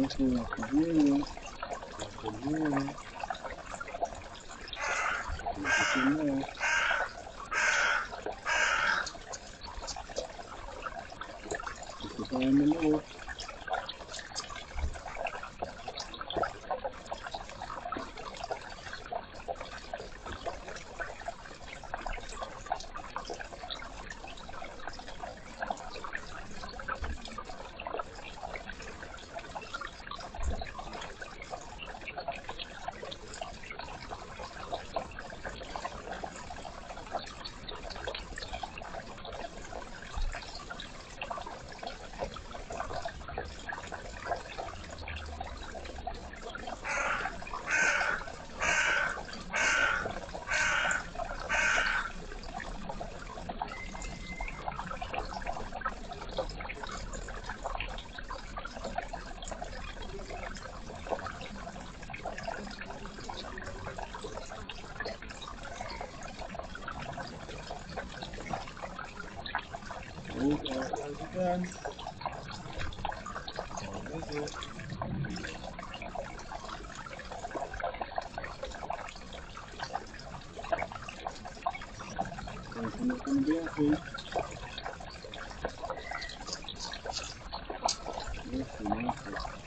Eso va subiendo, va subiendo, un poquito más, esto está en menor, again. What is it? Eso no está bien aquí. Eso no está.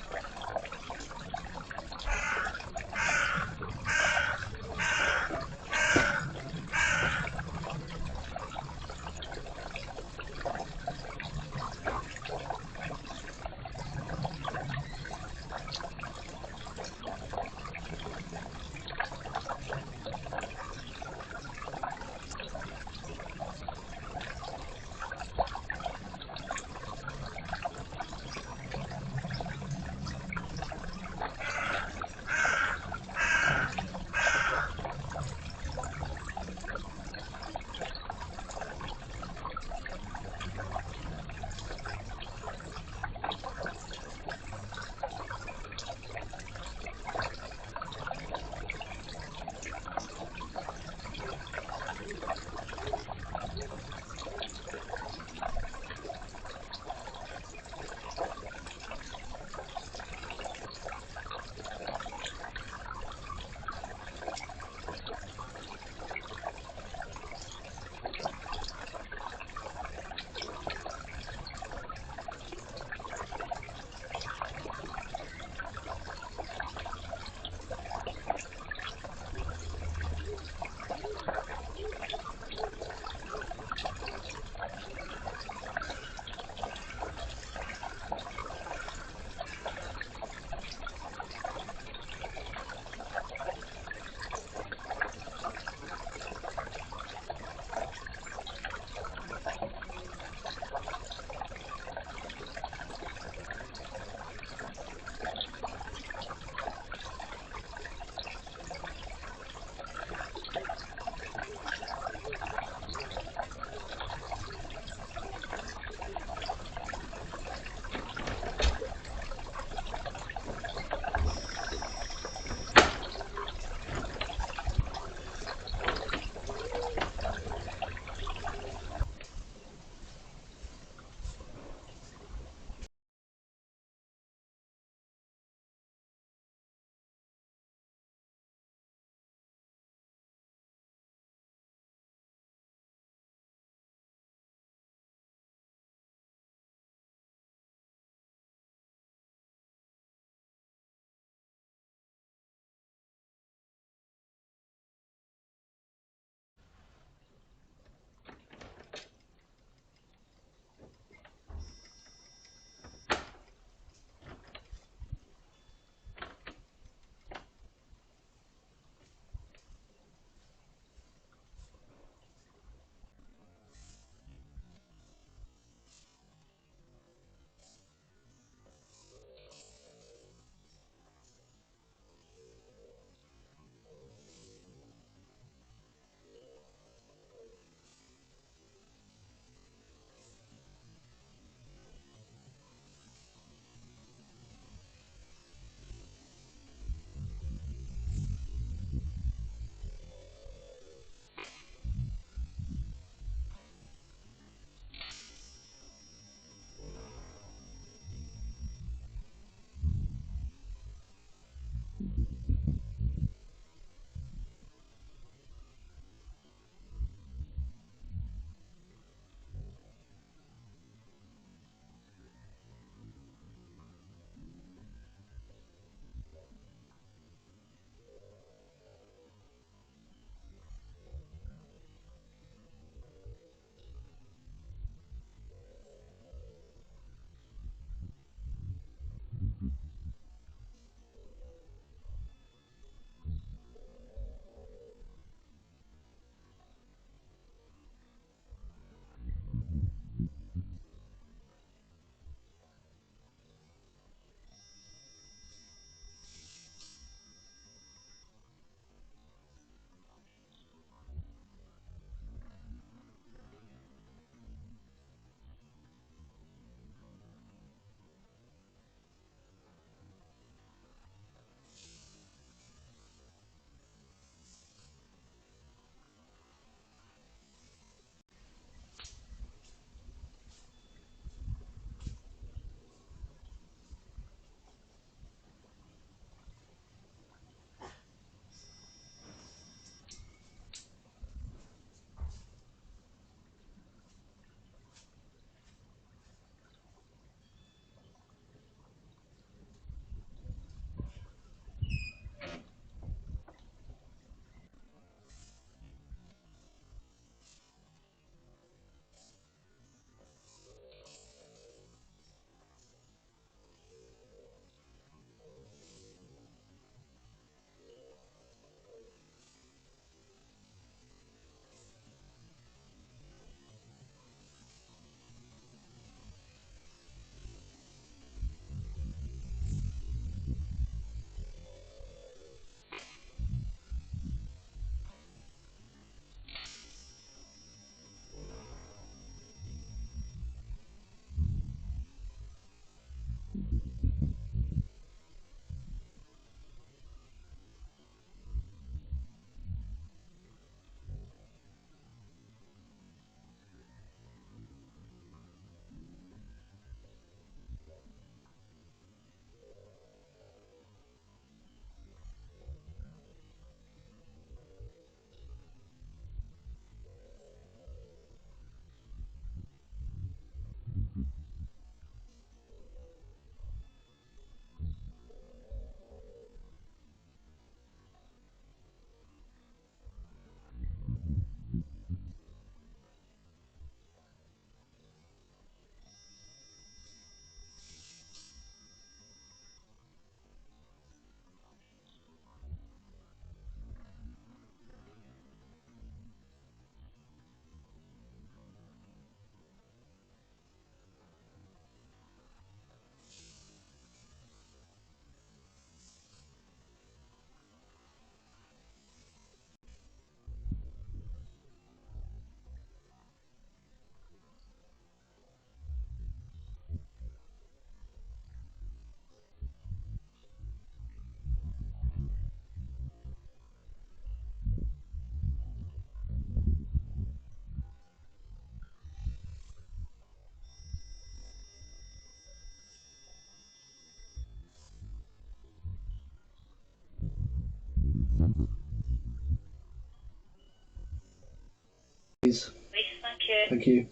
Please. Thank you. Thank you.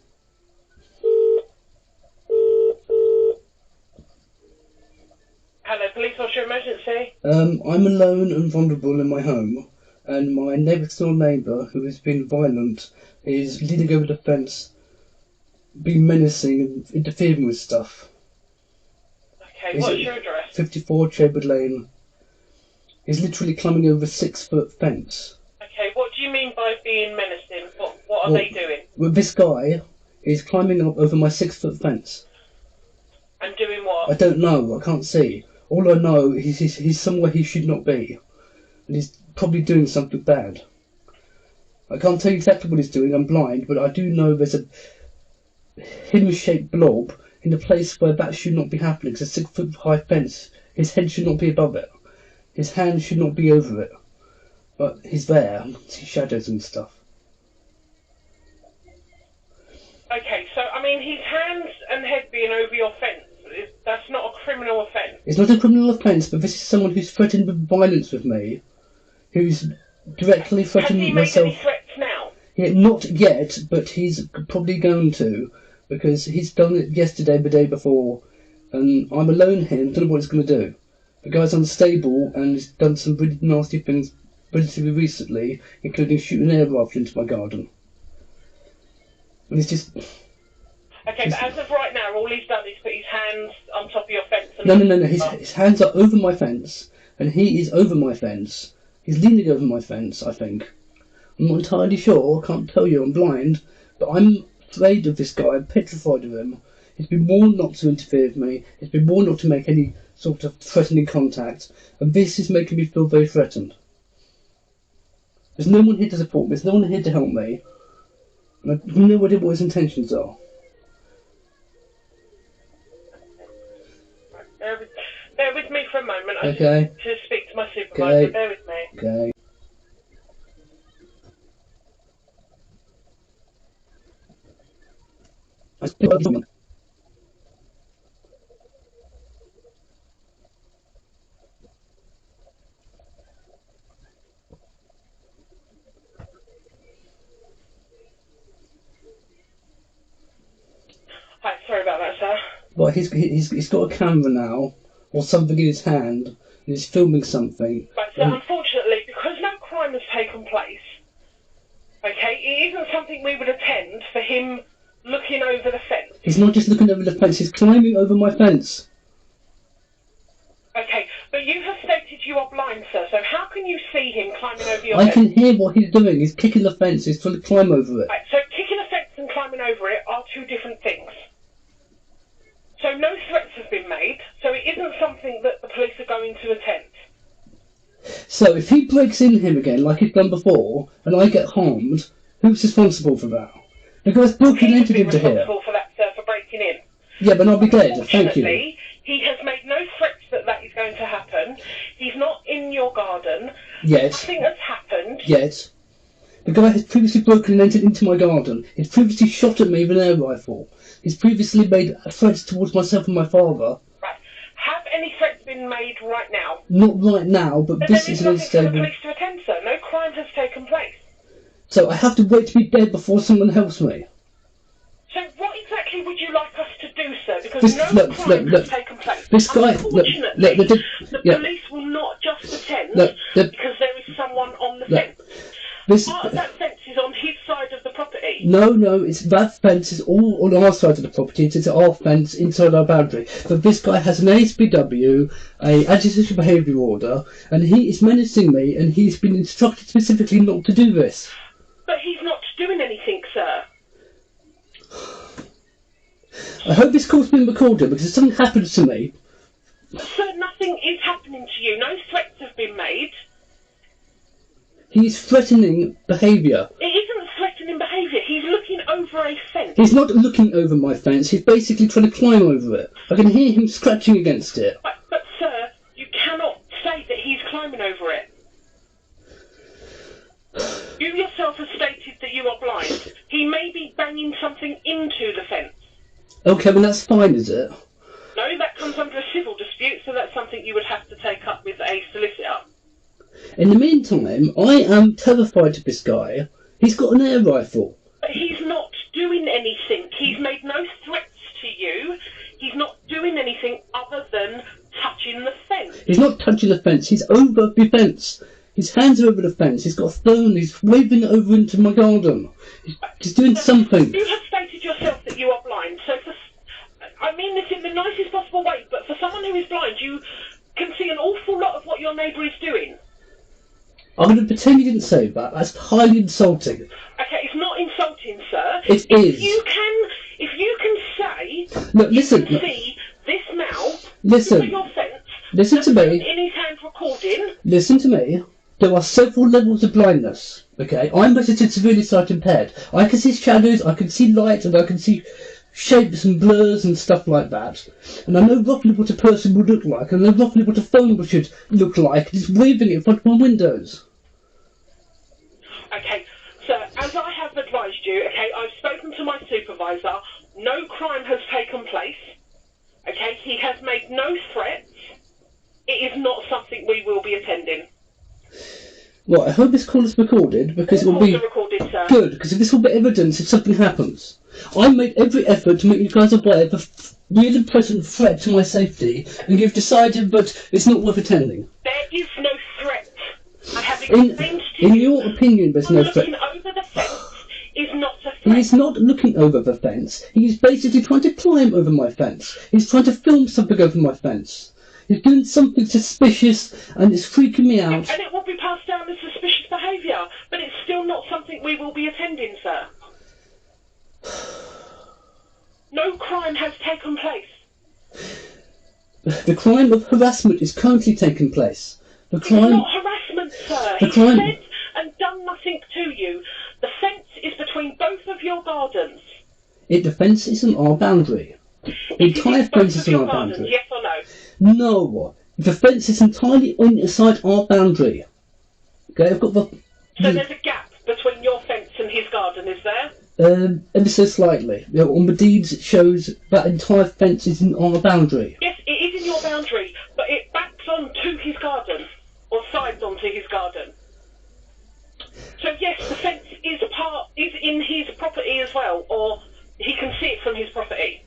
Hello, police. What's your emergency? I'm alone and vulnerable in my home, and my next door neighbour, who has been violent, is leaning over the fence, being menacing and interfering with stuff. Okay, what's your address? 54 Chadwood Lane. He's literally climbing over a 6-foot fence. Okay, what do you mean by being menacing? What are they doing? Well, this guy is climbing up over my 6-foot fence. And doing what? I don't know, I can't see. All I know is he's somewhere he should not be. And he's probably doing something bad. I can't tell you exactly what he's doing, I'm blind, but I do know there's a him-shaped blob in the place where that should not be happening. It's a 6-foot high fence. His head should not be above it. His hand should not be over it. But he's there. I see shadows and stuff. Okay, so, I mean, his hands and head being over your fence, that's not a criminal offence. It's not a criminal offence, but this is someone who's threatened with violence with me. Who's directly threatening myself. Has he made any threats now? Yeah, not yet, but he's probably going to. Because he's done it yesterday, the day before. And I'm alone here and don't know what he's going to do. The guy's unstable and he's done some really nasty things relatively recently, including shooting an air rifle into my garden. And he's just... Okay, but as of right now, all he's done is put his hands on top of your fence and... No. His hands are over my fence, and he is over my fence. He's leaning over my fence, I think. I'm not entirely sure, I can't tell you, I'm blind, but I'm afraid of this guy, I'm petrified of him. He's been warned not to interfere with me, he's been warned not to make any sort of threatening contact, and this is making me feel very threatened. There's no one here to support me, there's no one here to help me, and I have no idea what his intentions are. Bear with me for a moment. I Okay. need to speak to my supervisor. Okay. Bear with me. Okay. Hi, sorry about that, sir. But he's got a camera now, or something in his hand, and he's filming something. Right, so unfortunately, because no crime has taken place, okay, it isn't something we would attend for him looking over the fence. He's not just looking over the fence, he's climbing over my fence. Okay, but you have stated you are blind, sir, so how can you see him climbing over your I fence? can hear what he's doing, he's kicking the fence, he's trying to climb over it. Right, so kicking a fence and climbing over it are two different things. So no threats have been made, so it isn't something that the police are going to attempt. So if he breaks in him again, like he's done before, and I get harmed, who's responsible for that? The guy's broken entered into here. He's responsible for that, sir, for breaking in. Yeah, but I'll be dead, thank you. Unfortunately, he has made no threats that that is going to happen. He's not in your garden. Yet. Nothing has happened. Yet. The guy has previously broken and entered into my garden. He's previously shot at me with an air rifle. He's previously made threats towards myself and my father. Right. Have any threats been made right now? Not right now, but this is an There is nothing for the unstable... police to attend, sir. No crime has taken place. So I have to wait to be dead before someone helps me. So what exactly would you like us to do, sir? Because crime has taken place. This guy... Unfortunately, the police will not just attend because there is someone on the fence. Part of that fence is on his side of the property. No, that fence is all on our side of the property. It's our fence inside our boundary. But this guy has an ASPW, a antisocial behaviour order, and he is menacing me, and he's been instructed specifically not to do this. But he's not doing anything, sir. I hope this call's been recorded, because if something happens to me... Sir, nothing is happening to you. No threats have been made. He's threatening behaviour. It isn't threatening behaviour. He's looking over a fence. He's not looking over my fence. He's basically trying to climb over it. I can hear him scratching against it. But sir, you cannot say that he's climbing over it. You yourself have stated that you are blind. He may be banging something into the fence. Okay, well that's fine, is it? No, that comes under a civil dispute, so that's something you would have to take up with a solicitor. In the meantime, I am terrified of this guy. He's got an air rifle. But anything. He's made no threats to you. He's not doing anything other than touching the fence. He's not touching the fence. He's over the fence. His hands are over the fence. He's got a phone. He's waving it over into my garden. He's doing something. You have stated yourself that you are blind. So, I mean this in the nicest possible way, but for someone who is blind, you can see an awful lot of what your neighbour is doing. I'm going to pretend you didn't say that. That's highly insulting. Okay, it's not insulting, sir. It is. If you can say, look, listen. You can see this now. Listen. Your fence. Listen to me. In his hand recording. Listen to me. There are several levels of blindness. Okay, I'm registered severely sight impaired. I can see shadows, I can see light, and I can see shapes and blurs and stuff like that. And I know roughly what a person would look like, and I know roughly what a phone should look like. Just waving it in front of my windows. Okay, so as I have advised you, okay, I've spoken to my supervisor. No crime has taken place. Okay, he has made no threats. It is not something we will be attending. Well, I hope this call is recorded, because it will be recorded, sir. Good, because if this will be evidence if something happens. I made every effort to make you guys aware of the real and present threat to my safety, and you've decided that it's not worth attending. There is no threat. I have explained to you. In your opinion, there's no threat. Looking over the fence is not a threat. He is not looking over the fence. He is basically trying to climb over my fence. He's trying to film something over my fence. He's doing something suspicious, and it's freaking me out. And it will be passed down as suspicious behaviour, but it's still not something we will be attending, sir. No crime has taken place. The crime of harassment is currently taking place. The crime... It's not harassment, sir. The He crime... said and done nothing to you. The fence is between both of your gardens. The fence is on our boundary. The entire fence is on our boundary. Yes or no? No. The fence is entirely inside our boundary. Okay, I've got the... So there's a gap between your fence and his garden, is there? Ever so slightly. You know, on the deeds it shows that entire fence is on our boundary. Yes, it is in your boundary, but it backs on to his garden, or sides onto his garden. So yes, the fence is in his property as well, or he can see it from his property.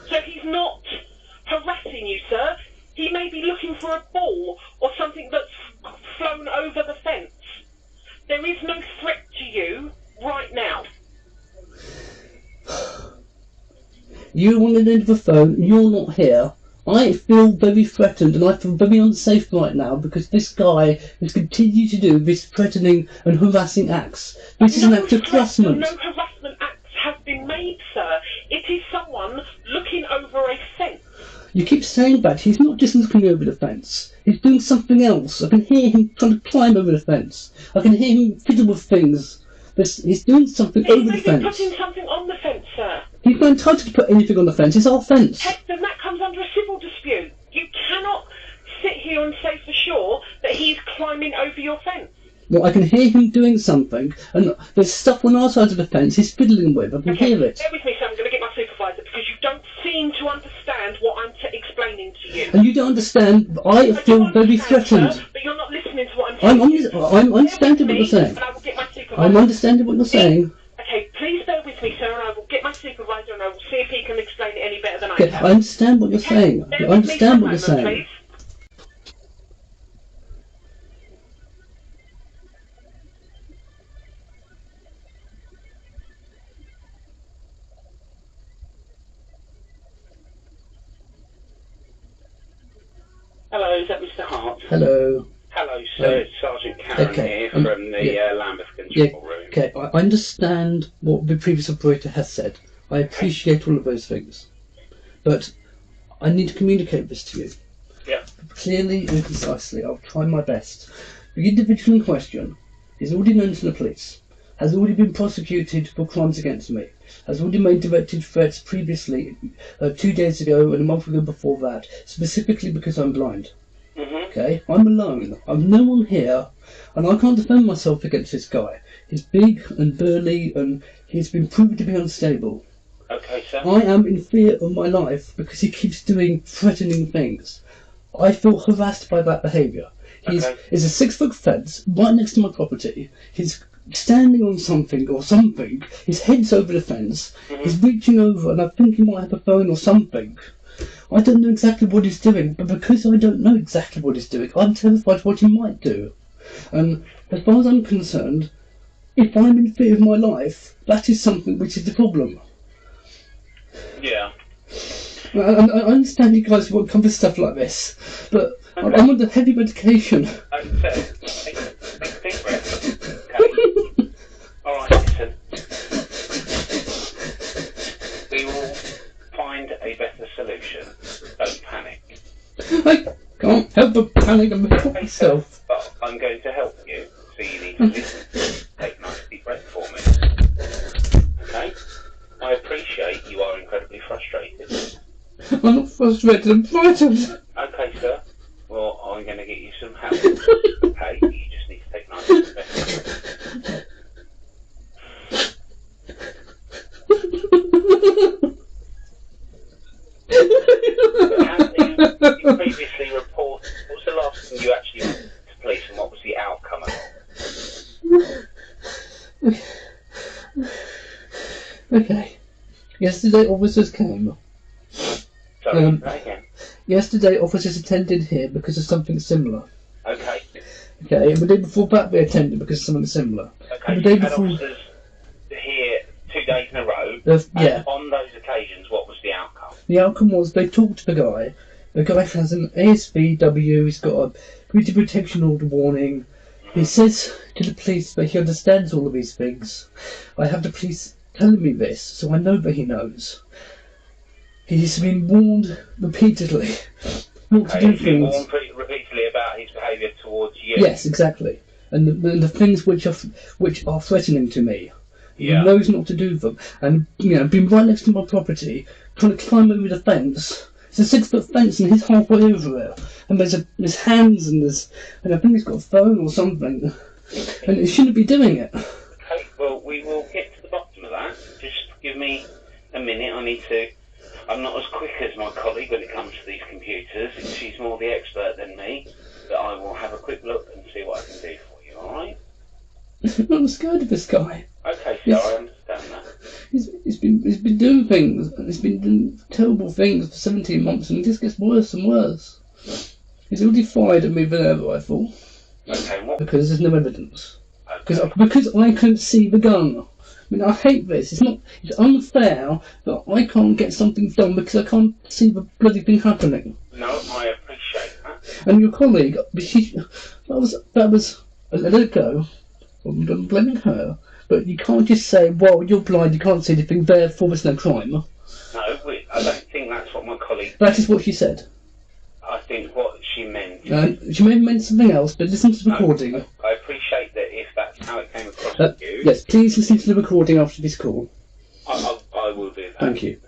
So he's not harassing you, sir. He may be looking for a ball or something that's flown over the fence. There is no threat to you right now. You on the end of the phone, you're not here. I feel very threatened and I feel very unsafe right now because this guy has continued to do this threatening and harassing acts. This is an act of harassment. No harassment acts have been made, sir. It is someone looking over a fence. You keep saying that. He's not just looking over the fence. He's doing something else. I can hear him trying to climb over the fence. I can hear him fiddle with things. But he's doing something over the fence. He's putting something on the fence, sir. He's not entitled to put anything on the fence. It's our fence. Then that comes under a civil dispute. You cannot sit here and say for sure that he's climbing over your fence. Well, I can hear him doing something, and there's stuff on our side of the fence he's fiddling with. I can hear it. Bear with me, so I'm going to get my supervisor, because you don't seem to understand what I'm explaining to you. And you don't understand. I feel very threatened. Sir, but you're not listening to what I'm saying. I'm understanding what you're saying. And I will get my supervisor. I'm understanding what you're saying. Okay, please bear with me, sir, and I will get my supervisor and I will see if he can explain it any better than I Okay, can. I understand what you're saying. I understand what you're saying. Please. Hello, is that Mr. Hart? Hello. Hello, sir. It's Sergeant Karen here from the Lambeth Control Room. Okay, I understand what the previous operator has said. I appreciate all of those things. But I need to communicate this to you. Yeah. Clearly and concisely. I'll try my best. The individual in question is already known to the police, has already been prosecuted for crimes against me, has already made directed threats previously, 2 days ago and a month ago before that, specifically because I'm blind. Okay, I'm alone. I've no one here, and I can't defend myself against this guy. He's big and burly, and he's been proven to be unstable. Okay, sir. I am in fear of my life because he keeps doing threatening things. I feel harassed by that behaviour. There's a 6-foot fence right next to my property. He's standing on something or something. His head's over the fence. He's reaching over, and I think he might have a phone or something. I don't know exactly what he's doing, but because I don't know exactly what he's doing, I'm terrified of what he might do. And as far as I'm concerned, if I'm in fear of my life, that is something which is the problem. Yeah. I understand you guys won't cover stuff like this, but I'm under heavy medication. Okay. Take a deep breath. Okay. Alright, listen. We will find a better solution. Don't panic. I can't help but panic and help myself. But I'm going to help you, so you need to listen. Take a nice deep breath for me. Okay? I appreciate you are incredibly frustrated. I'm not frustrated, I'm frightened. Okay, sir. Well, I'm going to get you some help. Okay? You just need to take a nice deep breath. You previously reported, what was the last thing you actually went to police and what was the outcome of it? Okay. Yesterday officers came. Sorry, that again. Yesterday officers attended here because of something similar. Okay. Okay, and the day before that they attended because of something similar. Okay, And so the you day had before... officers here 2 days in a row. Yeah. And on those occasions, what was the outcome? The outcome was they talked to the guy. The guy has an ASVW, he's got a community protection order warning. He says to the police that he understands all of these things. I have the police telling me this, so I know that he knows. He's been warned repeatedly not to do He's been things. warned repeatedly about his behaviour towards you. Yes, exactly. And the things which are threatening to me. Yeah. He knows not to do them. And, been right next to my property, trying to climb over the fence. It's a 6-foot fence and he's halfway over it. And there's hands and I think he's got a phone or something. And he shouldn't be doing it. Okay, well, we will get to the bottom of that. Just give me a minute. I'm not as quick as my colleague when it comes to these computers. She's more the expert than me. But I will have a quick look and see what I can do for you, alright? I'm scared of this guy. Okay, so I understand that. He's been doing things, and he's been doing terrible things for 17 months, and it just gets worse and worse. He's already fired at me than ever, I thought. Okay, what? Because there's no evidence. Okay. Because I couldn't see the gun. I mean, I hate this. It's unfair that I can't get something done because I can't see the bloody thing happening. No, I appreciate that. And your colleague, that was a let it go. I'm blaming her. But you can't just say, well, you're blind, you can't see anything, therefore there's no crime. No, I don't think that's what my colleague... That is what she said. I think what she meant... She may have meant something else, but listen to the recording. I appreciate that if that's how it came across to you... Yes, please listen to the recording after this call. I will do that. Thank you.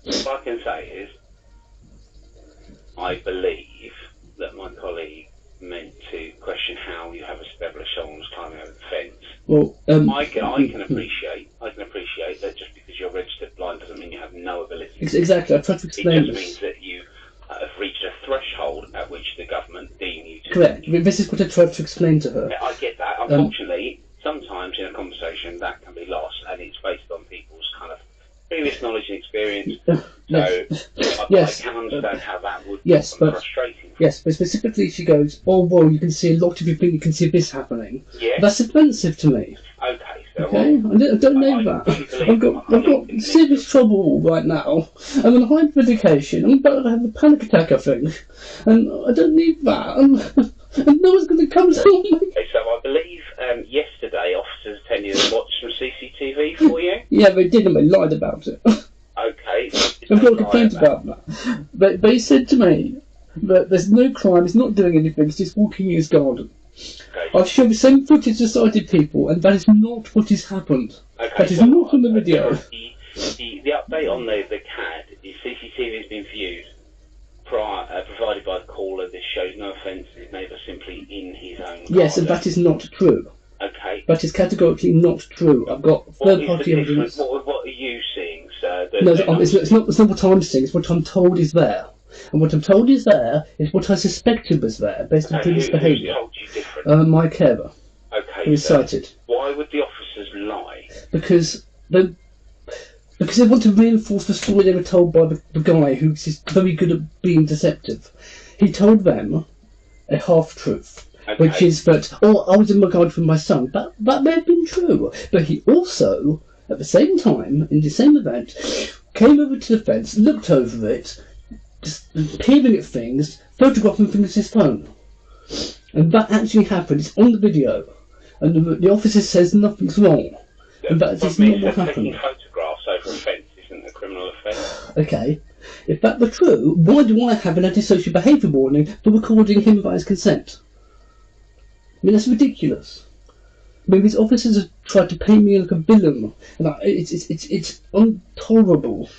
What I can say is, I believe that my colleague meant to question how you have established someone's climbing over the fence. Well, I can appreciate that just because you're registered blind doesn't mean you have no ability. Exactly, I tried to explain It just this. means that you have reached a threshold at which the government deem you to... Correct, this is what I tried to explain to her. I get that. Unfortunately, sometimes in a conversation that can be lost, and it's based on people's kind of previous knowledge and experience. Yes. I can understand how that would Yes, become but frustrating. Yes, but specifically she goes, oh, well, you can see a lot of you think you can see this happening. Yes. That's offensive to me. Okay, so... Okay? I don't know that. I've got serious trouble right now. I'm on high medication. I'm about to have a panic attack, I think. And I don't need that. And no one's going to come to me. Okay, so I believe yesterday officers attended and watched some CCTV for you? Yeah, they did, and they lied about it. Okay. I've got a complaint about that. But they said to me that there's no crime, he's not doing anything, he's just walking in his garden. Okay. I've shown the same footage to sighted people, and that is not what has happened. Okay, That is so not on the video. The update on the CAD is CCTV has been viewed, provided by the caller. This shows no offence, his neighbour simply in his own Yes, and garden. that is not true. Okay. That is categorically not true. I've got third-party evidence. What are you seeing, sir? No, it's not what I'm seeing, it's what I'm told is there. And what I'm told is there is what I suspected was there, based on previous behaviour. Who told you different? My carer, Okay. who was so cited. why would the officer because they want to reinforce the story they were told by the guy who's very good at being deceptive. He told them a half-truth. Okay. Which is that, I was in my garden with my son. That may have been true. But he also, at the same time, in the same event, came over to the fence, looked over it, just peering at things, photographing things with his phone. And that actually happened. It's on the video. And the officer says nothing's wrong. And that is not what happened. Taking photographs over a fence isn't a criminal offence. Okay. If that were true, why do I have an antisocial behaviour warning for recording him by his consent? I mean, that's ridiculous. I mean, these officers have tried to paint me like a villain, and it's intolerable.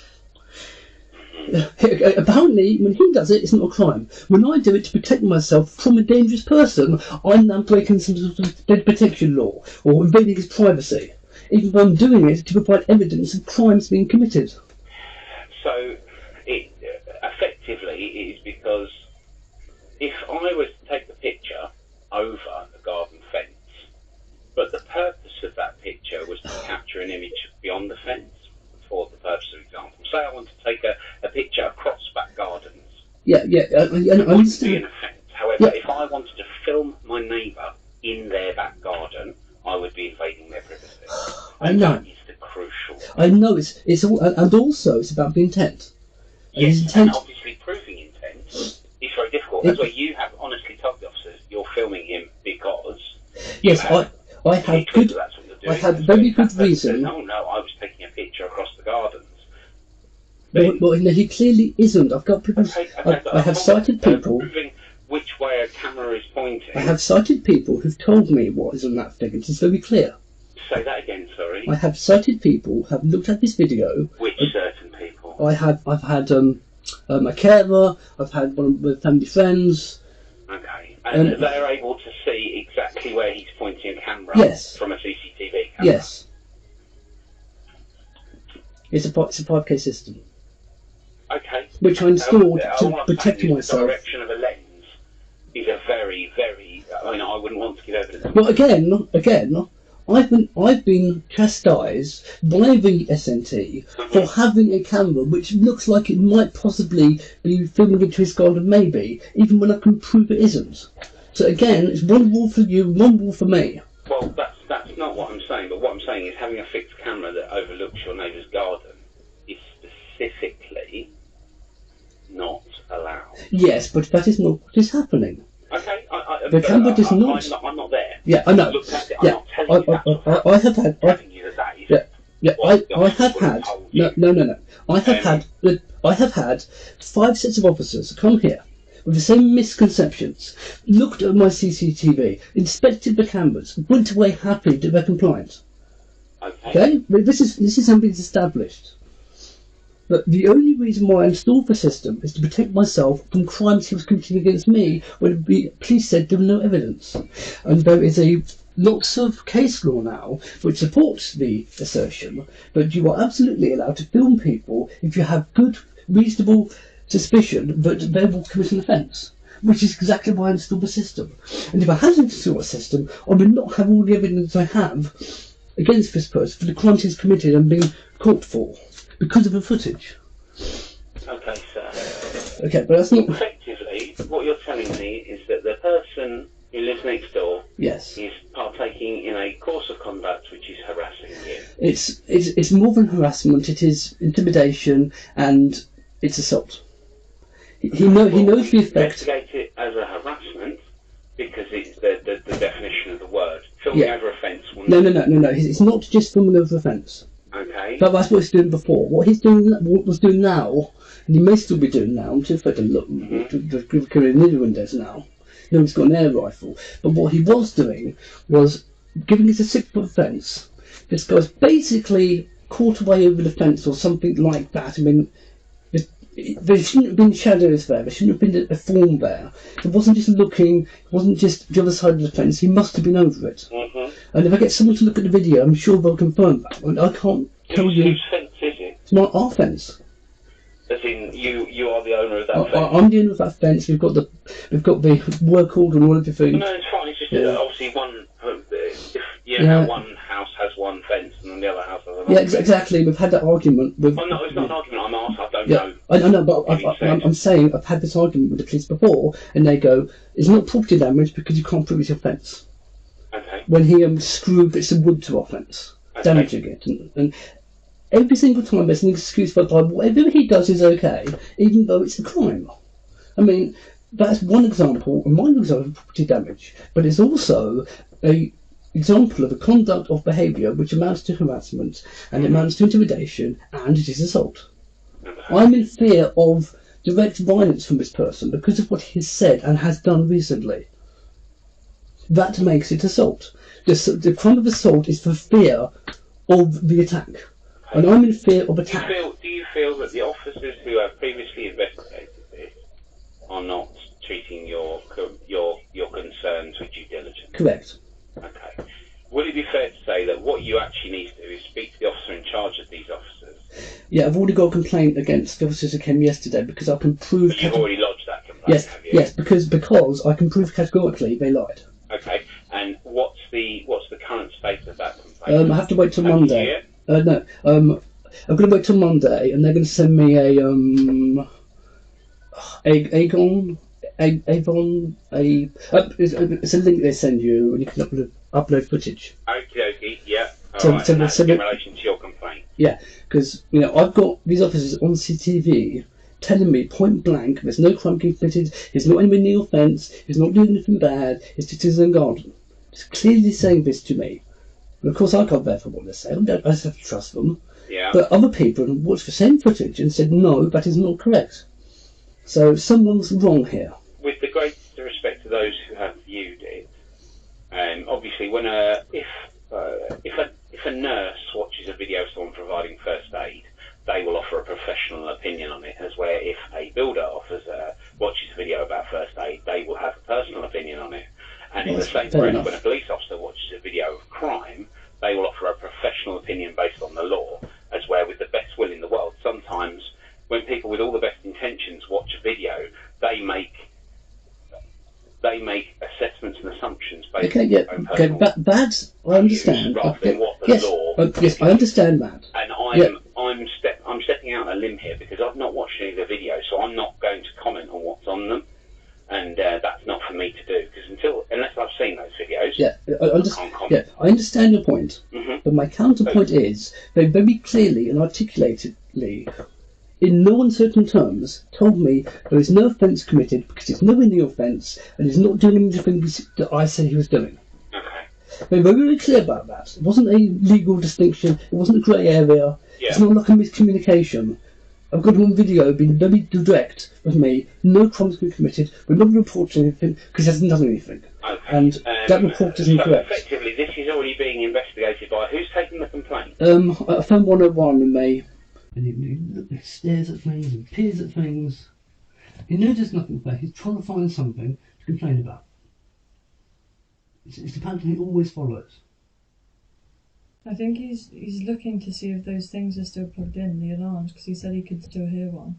Apparently, when he does it, it's not a crime. When I do it to protect myself from a dangerous person, I'm now breaking some sort of dead protection law, or invading his privacy, even though I'm doing it to provide evidence of crimes being committed. So, it effectively is because if I was to take the picture over a garden fence, but the purpose of that picture was to capture an image beyond the fence, for the purpose of example. Say I want to take a picture across back gardens. I understand. Be an offence. However, if I wanted to film my neighbour in their back garden, I would be invading their privacy. I know. That is the crucial. I know it's all, and also it's about the intent. Yes, and obviously proving intent is very difficult. That's why you have honestly told the officers you're filming him because. Yes, I had very good reason. No, I was taking a picture across the gardens. Well, no, he clearly isn't. I've got people. I have cited people. Proving which way a camera is pointing. I have cited people who've told me what is on that thing. It is very clear. Say that again, sorry. I have cited people who have looked at this video. Which certain people? I've had a carer. I've had one of my family friends. Okay, and they're able to see exactly where he's pointing a camera. Yes. From a CCTV camera. Yes. It's a 5K system. Okay. Which I installed to protect myself. The direction of a lens is a very, very. I mean, I wouldn't want to give evidence. Well, again, I've been chastised by the SNT for having a camera which looks like it might possibly be filming into his garden, maybe, even when I can prove it isn't. So again, it's one rule for you, one rule for me. Well, that's not what I'm saying. But what I'm saying is having a fixed camera that overlooks your neighbour's garden is specifically not allowed. Yes, but that is not what is happening. Okay, the camera does not. I'm not there. Yeah, I know. Looked at it, Yeah, I have had. I have had. No. I have had 5 sets of officers come here with the same misconceptions, looked at my CCTV, inspected the cameras, went away happy that they're compliant. Okay? But this is something that's established. But the only reason why I installed the system is to protect myself from crimes he was committing against me when the police said there was no evidence. And there is lots of case law now which supports the assertion that you are absolutely allowed to film people if you have good, reasonable suspicion that they will commit an offence. Which is exactly why I installed the system. And if I hadn't installed a system, I would not have all the evidence I have against this person for the crimes he's committed and been caught for. Because of the footage. Okay, sir. Okay, but that's not. Effectively, what you're telling me is that the person who lives next door Yes. is partaking in a course of conduct which is harassing you. It's more than harassment. It is intimidation and it's assault. He knows the effect. Investigate it as a harassment because it's the definition of the word. Filming over a fence. No. It's not just filming over a fence. Okay. But that's what he's doing before. What what was doing now, and he may still be doing now, I'm too afraid to look, the career in the windows now. No, he's got an air rifle. But what he was doing was giving us a 6-foot fence. This guy's basically caught away over the fence or something like that. I mean, there shouldn't have been shadows there. There shouldn't have been a form there. It wasn't just looking. It wasn't just the other side of the fence. He must have been over it. And if I get someone to look at the video, I'm sure they'll confirm that. And I can't tell you. Whose fence is it? It's not our fence. As in, you are the owner of that fence. I'm the owner of that fence. We've got the work order and all everything. No, it's fine. It's just obviously one. One house has one fence and the other house has another. Yeah, exactly. We've had that argument. With, Oh, no, it's not an argument. I'm asked. I don't yeah, know. I know, but I'm saying I've had this argument with the police before, and they go, "It's not property damage because you can't prove it's your fence." Okay. When he screwed bits of wood to our fence, damaging it, and every single time there's an excuse for whatever he does is okay, even though it's a crime. I mean, that's one example, a minor example of property damage, but it's also a example of a conduct of behaviour which amounts to harassment, and amounts to intimidation, and it is assault. I'm in fear of direct violence from this person because of what he has said and has done recently. That makes it assault. The crime of assault is for fear of the attack, and I'm in fear of attack. Do you feel that the officers who have previously investigated this are not treating your concerns with due diligence? Correct. Okay. Would it be fair to say that what you actually need to do is speak to the officer in charge of these officers? Yeah, I've already got a complaint against the officers who came yesterday because I can prove. But you've already lodged that complaint, yes, have you? yes, because I can prove categorically they lied. Okay. And what's the current state of that complaint? I have to wait till Monday. No, I'm going to wait till Monday, and they're going to send me it's a link they send you, and you can upload footage. Okie dokie, yeah. So- Alright, so- and that's so- in relation to your complaint. Yeah, because I've got these officers on CCTV telling me point blank there's no crime committed, he's not anywhere near your fence, he's not doing anything bad, he's just in his own garden. It's clearly saying this to me. And of course I can't verify what they say, I just have to trust them. Yeah. But other people watched the same footage and said no, that is not correct. So someone's wrong here. With the greatest respect to those who have viewed it, obviously if a nurse watches a video of someone providing first aid, they will offer a professional opinion on it, as where if a builder watches a video about first aid, they will have a personal opinion on it. And in the same breath, when a police officer watches a video of crime, they will offer a professional opinion based on the law, as where with the best will in the world, sometimes when people with all the best intentions watch a video, they make assessments and assumptions based on their own personal that I understand. rather than what the Yes, law. yes, I understand that. And I'm stepping out on a limb here because I've not watched any of the videos, so I'm not going to comment on what's on them, and that's not for me to do because unless I've seen those videos, I can't comment. I understand your point, but my counterpoint is they very clearly and articulatedly, in no uncertain terms, told me there is no offence committed because it's nowhere near offence and he's not doing anything that I said he was doing. Okay. They were very clear about that. It wasn't a legal distinction, it wasn't a grey area, it's not like a miscommunication. I've got one video being very direct with me, no crimes been committed, we're not reporting anything because he hasn't done anything. Okay. And that report is incorrect. So effectively, this is already being investigated by who's taking the complaint? I found 101 in May. And he stares at things and peers at things. He knows there's nothing there. He's trying to find something to complain about. It's the pattern he always follows. I think he's looking to see if those things are still plugged in, the alarms, because he said he could still hear one.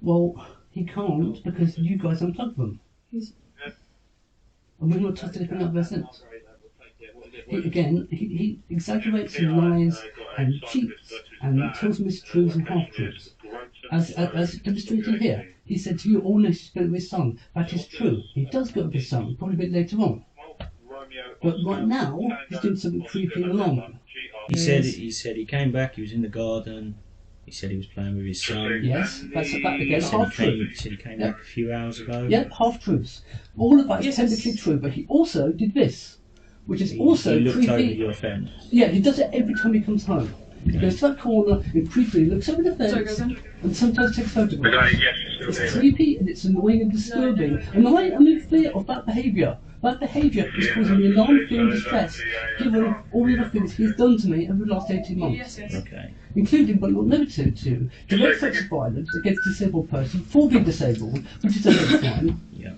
Well, he can't because you guys unplugged them. And we've not touched anything out there since. He exaggerates and lies and cheats and tells mistruths and half-truths. As demonstrated here, he said to you, all this is with his son. That is true. He does go with his son, probably a bit later on. But right now, he's doing something creepy and alarming. He said he came back, he was in the garden, he said he was playing with his son. Yes, that's again He half-truth. said he came back a few hours ago. Yep, half-truths. All of that is technically true, but he also did this, which is also he looked creepy. over your fence. Yeah, he does it every time he comes home. He goes to that corner and creepily looks over the fence and sometimes takes photographs. It's creepy and it's annoying and disturbing. And I'm in fear of that behaviour. That behaviour is causing me alarm, fear and distress, given all the other things he's done to me over the last 18 months. Okay. Including, but not limited to, direct sexual violence against a disabled person for being disabled, which is a hate crime. Yeah.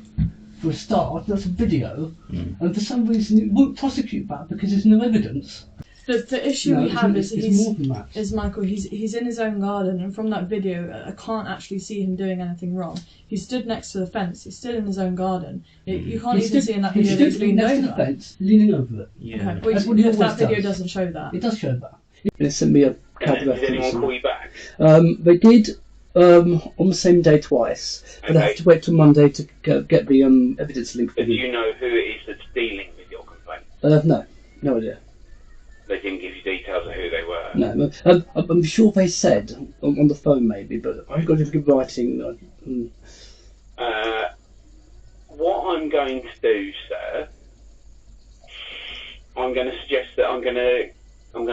For a start, that's a video, and for some reason it won't prosecute that because there's no evidence. The issue No, we have it's is more than that. is Michael. He's in his own garden, and from that video, I can't actually see him doing anything wrong. He stood next to the fence. He's still in his own garden. You can't even see in that video that he's leaned next to the over. fence, leaning over it. Yeah. Okay, well, That's what he that always video does. doesn't show that. It does show that. They sent me a card of Did anyone call you back? They did on the same day twice, but I have to wait till Monday to get the evidence link for But do you. you know who it is that's dealing with your complaint? No idea. They didn't give you details of who they were. No, I'm sure they said on the phone maybe, but I've got to give writing. What I'm going to do, sir, I'm going to suggest that I'm going to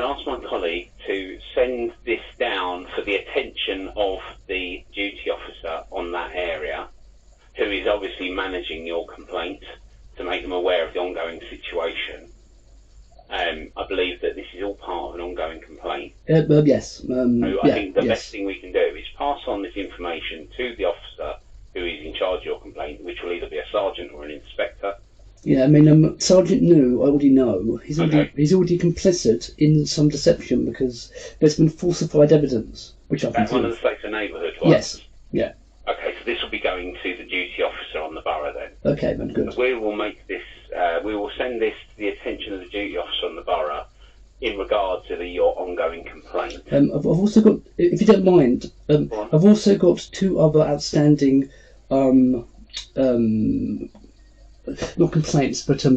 ask my colleague to send this down for the attention of the duty officer on that area, who is obviously managing your complaint, to make them aware of the ongoing situation. I believe that this is all part of an ongoing complaint. Yes. So I think the yes. best thing we can do is pass on this information to the officer who is in charge of your complaint, which will either be a sergeant or an inspector. Yeah, I mean, Sergeant New, I already know. He's already complicit in some deception because there's been falsified evidence, which I can That's one of see. the safer neighbourhood ones. Yes. Yeah. Okay, so this will be going to the duty officer on the borough then. Okay, then good. We will make this. We will send this to the attention of the duty officer on the borough in regard to your ongoing complaint. I've also got, if you don't mind, I've also got two other outstanding, not complaints, but I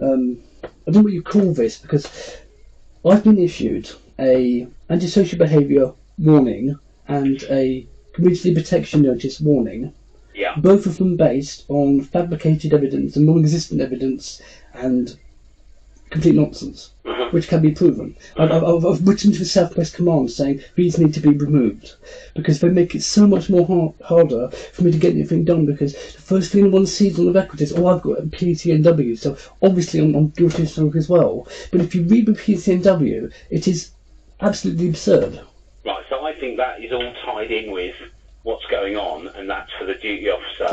don't know what you call this because I've been issued a antisocial behaviour warning and a community protection notice warning. Yeah. Both of them based on fabricated evidence and non-existent evidence and complete nonsense, which can be proven. I've written to the Southwest Command saying these need to be removed because they make it so much more harder for me to get anything done because the first thing one sees on the record is, oh, I've got a PTNW, so obviously I'm guilty of something as well. But if you read the PTNW, it is absolutely absurd. Right, so I think that is all tied in with what's going on, and that's for the duty officer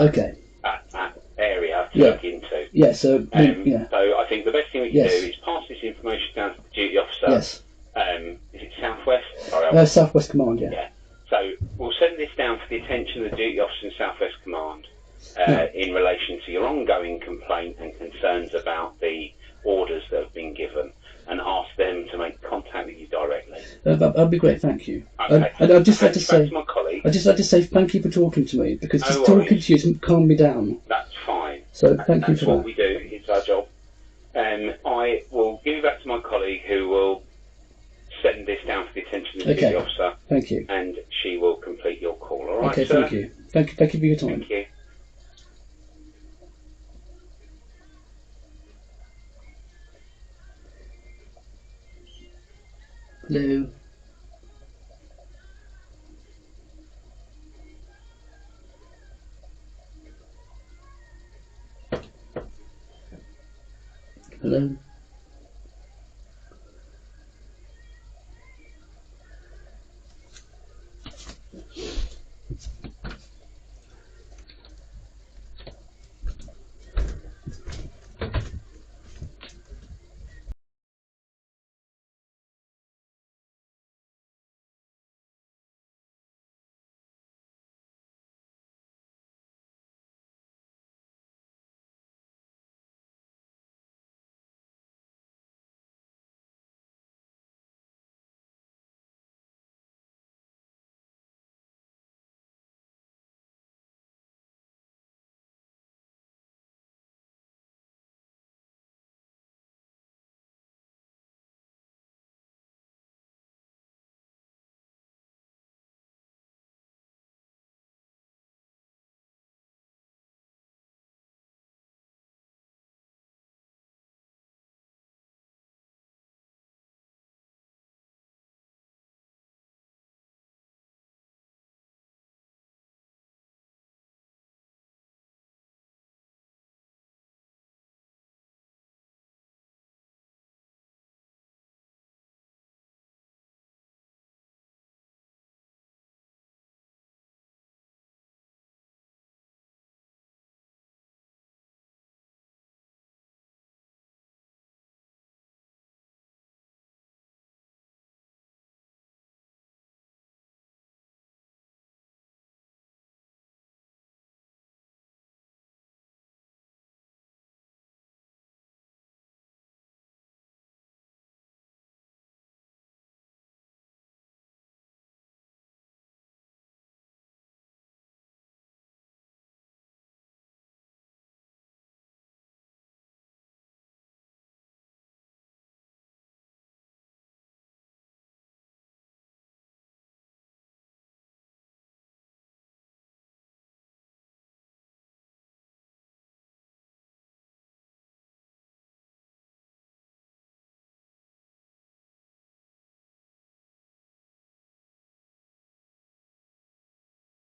at that area to look into. Yeah, so So I think the best thing we can do is pass this information down to the duty officer. Yes. Is it Southwest? Sorry, Southwest Command, yeah. So we'll send this down for the attention of the duty officer in Southwest Command in relation to your ongoing complaint and concerns about the orders that have been given, and ask them to make contact with you directly. That'd be great, thank you. Okay. And I'd just like to say, my colleague. I'd just like to say thank you for talking to me because No just worries. talking to you has calmed me down. That's fine. So thank you That's for what that. we do. It's our job. I will give it back to my colleague who will send this down for the attention of the duty officer. Thank you. And she will complete your call. All right, Okay, sir? thank you. Thank you for your time. Thank you. Hello. Hello.